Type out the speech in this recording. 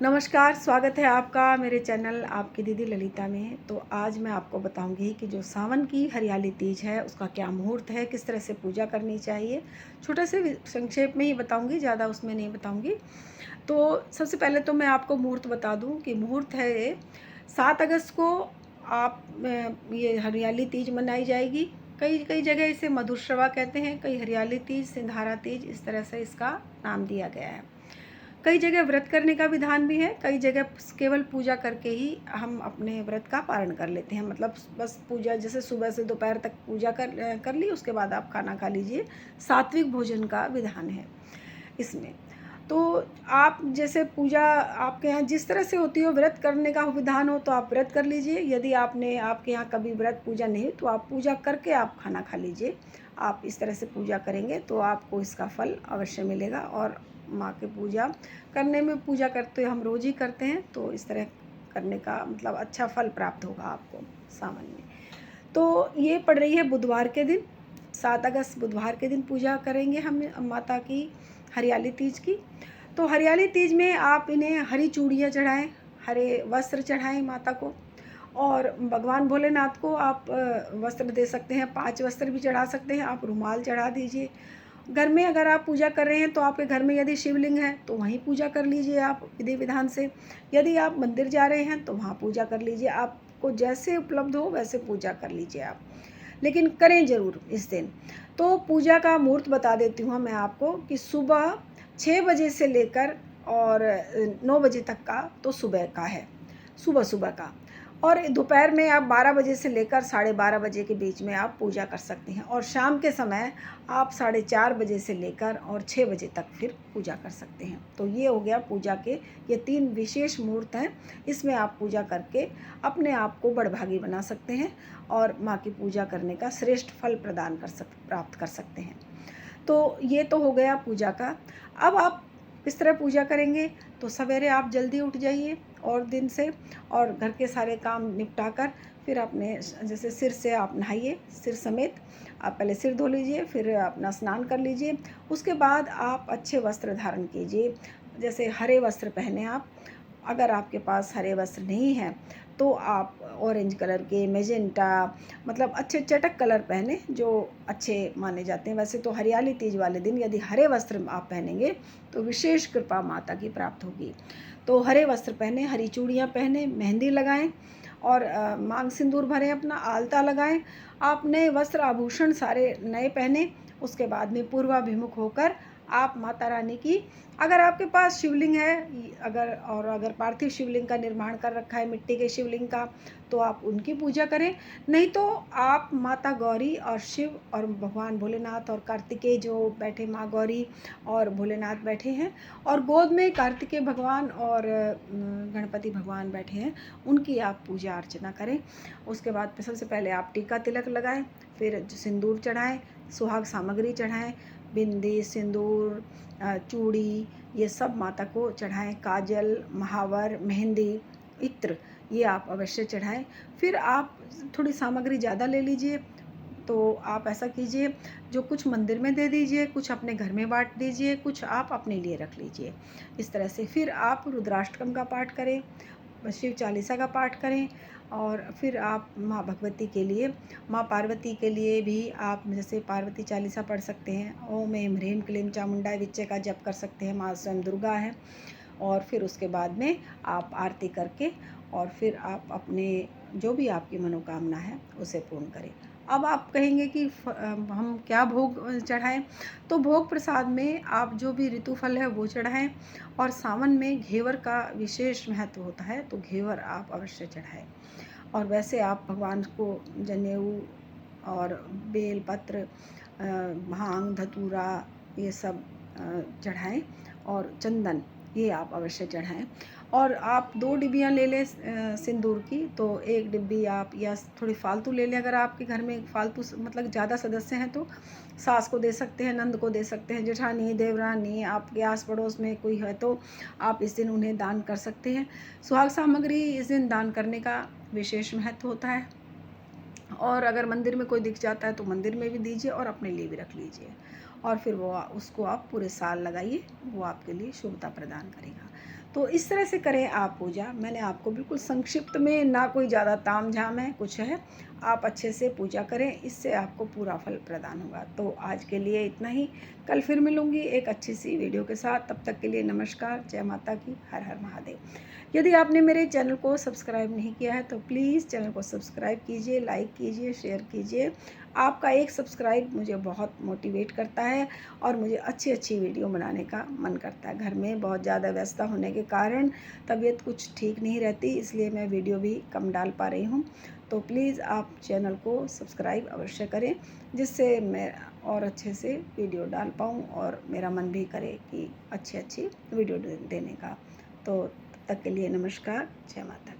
नमस्कार, स्वागत है आपका मेरे चैनल आपकी दीदी ललिता में। तो आज मैं आपको बताऊंगी कि जो सावन की हरियाली तीज है उसका क्या मुहूर्त है, किस तरह से पूजा करनी चाहिए। छोटे से संक्षेप में ही बताऊंगी, ज़्यादा उसमें नहीं बताऊंगी। तो सबसे पहले तो मैं आपको मुहूर्त बता दूं कि मुहूर्त है ये 7 अगस्त को आप ये हरियाली तीज मनाई जाएगी। कई कई जगह इसे मधुश्रवा कहते हैं, कई हरियाली तीज, सिंधारा तीज, इस तरह से इसका नाम दिया गया है। कई जगह व्रत करने का विधान भी है, कई जगह केवल पूजा करके ही हम अपने व्रत का पालन कर लेते हैं। मतलब बस पूजा, जैसे सुबह से दोपहर तक पूजा कर ली, उसके बाद आप खाना खा लीजिए। सात्विक भोजन का विधान है इसमें। तो आप जैसे पूजा आपके यहाँ जिस तरह से होती हो, व्रत करने का विधान हो तो आप व्रत कर लीजिए। यदि आपके यहाँ कभी व्रत पूजा नहीं तो आप पूजा करके आप खाना खा लीजिए। आप इस तरह से पूजा करेंगे तो आपको इसका फल अवश्य मिलेगा। और माँ की पूजा करने में, पूजा करते हम रोज़ ही करते हैं, तो इस तरह करने का मतलब अच्छा फल प्राप्त होगा आपको सावन में। तो ये पड़ रही है बुधवार के दिन, 7 अगस्त बुधवार के दिन पूजा करेंगे हम माता की हरियाली तीज की। तो हरियाली तीज में आप इन्हें हरी चूड़ियाँ चढ़ाएं, हरे वस्त्र चढ़ाएं माता को। और भगवान भोलेनाथ को आप वस्त्र दे सकते हैं, 5 वस्त्र भी चढ़ा सकते हैं। आप रुमाल चढ़ा दीजिए। घर में अगर आप पूजा कर रहे हैं तो आपके घर में यदि शिवलिंग है तो वहीं पूजा कर लीजिए आप विधि विधान से। यदि आप मंदिर जा रहे हैं तो वहाँ पूजा कर लीजिए। आपको जैसे उपलब्ध हो वैसे पूजा कर लीजिए आप, लेकिन करें ज़रूर इस दिन। तो पूजा का मुहूर्त बता देती हूँ मैं आपको कि सुबह 6 बजे से लेकर और 9 बजे तक का तो सुबह का है, सुबह सुबह का। और दोपहर में आप 12 बजे से लेकर 12:30 बजे के बीच में आप पूजा कर सकते हैं। और शाम के समय आप 4:30 बजे से लेकर और 6 बजे तक फिर पूजा कर सकते हैं। तो ये हो गया पूजा के ये 3 विशेष मुहूर्त हैं। इसमें आप पूजा करके अपने आप को बड़भागी बना सकते हैं और माँ की पूजा करने का श्रेष्ठ फल प्राप्त कर सकते हैं। तो ये तो हो गया पूजा का। अब आप किस तरह पूजा करेंगे, तो सवेरे आप जल्दी उठ जाइए और दिन से, और घर के सारे काम निपटा कर फिर अपने जैसे सिर से आप नहाइए, सिर समेत आप पहले सिर धो लीजिए, फिर अपना स्नान कर लीजिए। उसके बाद आप अच्छे वस्त्र धारण कीजिए, जैसे हरे वस्त्र पहने आप। अगर आपके पास हरे वस्त्र नहीं हैं तो आप ऑरेंज कलर के, मेजेंटा, मतलब अच्छे चटक कलर पहने जो अच्छे माने जाते हैं। वैसे तो हरियाली तीज वाले दिन यदि हरे वस्त्र आप पहनेंगे तो विशेष कृपा माता की प्राप्त होगी। तो हरे वस्त्र पहने, हरी चूड़ियाँ पहने, मेहंदी लगाएं और मांग सिंदूर भरें, अपना आलता लगाएं। आप नए वस्त्र आभूषण सारे नए पहने। उसके बाद में पूर्वाभिमुख होकर आप माता रानी की, अगर आपके पास शिवलिंग है, अगर पार्थिव शिवलिंग का निर्माण कर रखा है, मिट्टी के शिवलिंग का, तो आप उनकी पूजा करें। नहीं तो आप माता गौरी और शिव और भगवान भोलेनाथ और कार्तिकेय जो बैठे, माँ गौरी और भोलेनाथ बैठे हैं, और गोद में कार्तिकेय भगवान और गणपति भगवान बैठे हैं, उनकी आप पूजा अर्चना करें। उसके बाद सबसे पहले आप टीका तिलक लगाएं, फिर सिंदूर चढ़ाएं, सुहाग सामग्री चढ़ाएं, बिंदी, सिंदूर, चूड़ी, ये सब माता को चढ़ाएं। काजल, महावर, मेहंदी, इत्र, ये आप अवश्य चढ़ाएं। फिर आप थोड़ी सामग्री ज़्यादा ले लीजिए। तो आप ऐसा कीजिए, जो कुछ मंदिर में दे दीजिए, कुछ अपने घर में बांट दीजिए, कुछ आप अपने लिए रख लीजिए। इस तरह से फिर आप रुद्राष्टकम का पाठ करें, शिव चालीसा का पाठ करें। और फिर आप माँ भगवती के लिए, माँ पार्वती के लिए भी आप जैसे पार्वती चालीसा पढ़ सकते हैं। ओम ऐं ह्रीं क्लीं चामुंडाय विच्चे का जप कर सकते हैं, माँ स्वयं दुर्गा है। और फिर उसके बाद में आप आरती करके और फिर आप अपने जो भी आपकी मनोकामना है उसे पूर्ण करें। अब आप कहेंगे कि हम क्या भोग चढ़ाएं, तो भोग प्रसाद में आप जो भी ऋतु फल है वो चढ़ाएं। और सावन में घेवर का विशेष महत्व होता है, तो घेवर आप अवश्य चढ़ाएं। और वैसे आप भगवान को जनेऊ और बेलपत्र, भांग, धतूरा, ये सब चढ़ाएं, और चंदन ये आप अवश्य चढ़ाएं। और आप 2 डिब्बियाँ ले लें सिंदूर की, तो 1 डिब्बी आप या थोड़ी फालतू ले लें। अगर आपके घर में फालतू मतलब ज़्यादा सदस्य हैं तो सास को दे सकते हैं, नंद को दे सकते हैं, जेठानी, देवरानी, आपके आस पड़ोस में कोई है तो आप इस दिन उन्हें दान कर सकते हैं। सुहाग सामग्री इस दिन दान करने का विशेष महत्व होता है। और अगर मंदिर में कोई दिख जाता है तो मंदिर में भी दीजिए और अपने लिए भी रख लीजिए। और फिर वो उसको आप पूरे साल लगाइए, वो आपके लिए शुभता प्रदान करेगा। तो इस तरह से करें आप पूजा। मैंने आपको बिल्कुल संक्षिप्त में, ना कोई ज़्यादा तामझाम है कुछ है, आप अच्छे से पूजा करें, इससे आपको पूरा फल प्रदान होगा। तो आज के लिए इतना ही, कल फिर मिलूँगी एक अच्छी सी वीडियो के साथ। तब तक के लिए नमस्कार, जय माता की, हर हर महादेव। यदि आपने मेरे चैनल को सब्सक्राइब नहीं किया है तो प्लीज़ चैनल को सब्सक्राइब कीजिए, लाइक कीजिए, शेयर कीजिए। आपका एक सब्सक्राइब मुझे बहुत मोटिवेट करता है और मुझे अच्छी अच्छी वीडियो बनाने का मन करता है। घर में बहुत ज़्यादा व्यस्तता होने के कारण तबीयत कुछ ठीक नहीं रहती, इसलिए मैं वीडियो भी कम डाल पा रही हूँ। तो प्लीज़ आप चैनल को सब्सक्राइब अवश्य करें, जिससे मैं और अच्छे से वीडियो डाल पाऊँ और मेरा मन भी करे कि अच्छी अच्छी वीडियो देने का। तो तब तक के लिए नमस्कार, जय माता।